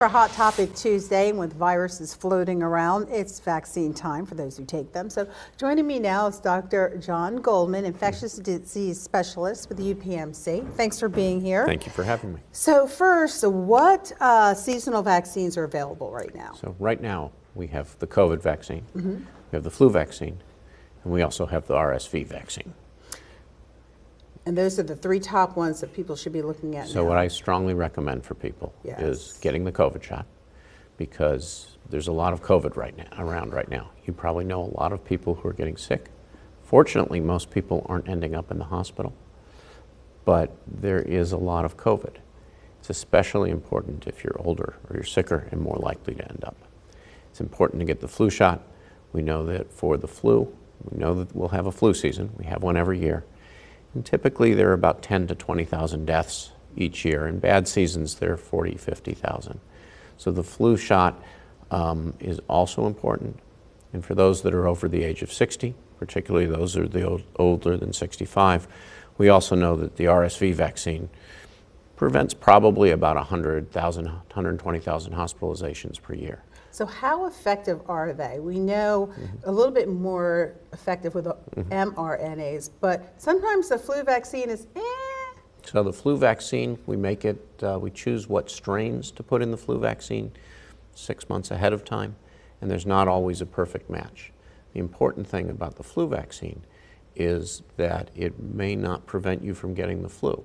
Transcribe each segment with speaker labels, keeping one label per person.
Speaker 1: For Hot Topic Tuesday, and with viruses floating around, it's vaccine time for those who take them. So joining me now is Dr. John Goldman, infectious disease specialist with the UPMC. Thanks for being here.
Speaker 2: Thank you for having me.
Speaker 1: So first, what seasonal vaccines are available right now?
Speaker 2: So right now we have the COVID vaccine, we have the flu vaccine, and we also have the RSV vaccine.
Speaker 1: And those are the three top ones that people should be looking at
Speaker 2: So
Speaker 1: now.
Speaker 2: what I strongly recommend for people is getting the COVID shot, because there's a lot of COVID around right now. You probably know a lot of people who are getting sick. Fortunately, most people aren't ending up in the hospital, but there is a lot of COVID. It's especially important if you're older or you're sicker and more likely to end up. It's important to get the flu shot. We know that for the flu, we know that we'll have a flu season. We have one every year. And typically there are about 10 to 20,000 deaths each year. In bad seasons, there are 40, 50,000. So the flu shot is also important. And for those that are over the age of 60, particularly those that are older than 65, we also know that the RSV vaccine prevents probably about 100,000, 120,000 hospitalizations per year.
Speaker 1: So how effective are they? We know a little bit more effective with the mRNAs, but sometimes the flu vaccine is
Speaker 2: So the flu vaccine, we choose what strains to put in the flu vaccine 6 months ahead of time, and there's not always a perfect match. The important thing about the flu vaccine is that it may not prevent you from getting the flu.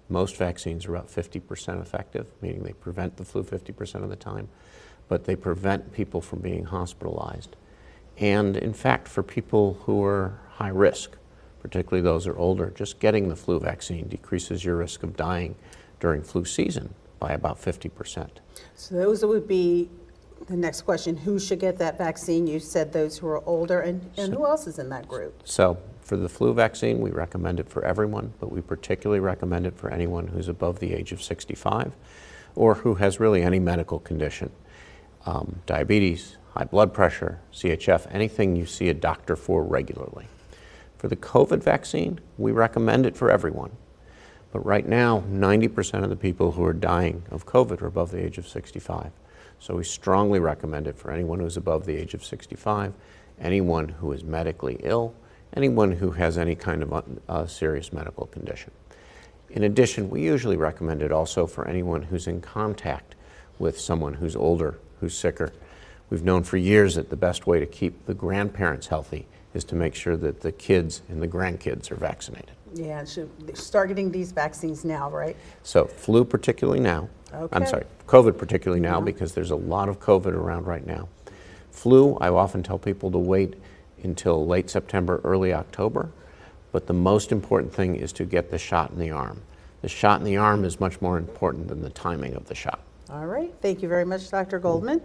Speaker 2: Most vaccines are about 50% effective, meaning they prevent the flu 50% of the time, but they prevent people from being hospitalized. And in fact, for people who are high risk, particularly those who are older, just getting the flu vaccine decreases your risk of dying during flu season by about 50%.
Speaker 1: So those would be the next question. Who should get that vaccine? You said those who are older, and who else is in that group?
Speaker 2: So for the flu vaccine, we recommend it for everyone, but we particularly recommend it for anyone who's above the age of 65 or who has really any medical condition. Diabetes, high blood pressure, CHF, anything you see a doctor for regularly. For the COVID vaccine, we recommend it for everyone. But right now, 90% of the people who are dying of COVID are above the age of 65. So we strongly recommend it for anyone who's above the age of 65, anyone who is medically ill, anyone who has any kind of serious medical condition. In addition, we usually recommend it also for anyone who's in contact with someone who's older, who's sicker. We've known for years that the best way to keep the grandparents healthy is to make sure that the kids and the grandkids are vaccinated.
Speaker 1: Yeah, and should start getting these vaccines now, right?
Speaker 2: So flu particularly now.
Speaker 1: Okay.
Speaker 2: I'm sorry, COVID particularly now, because there's a lot of COVID around right now. Flu, I often tell people to wait until late September, early October, but the most important thing is to get the shot in the arm. The shot in the arm is much more important than the timing of the shot.
Speaker 1: All right. Thank you very much, Dr. Goldman.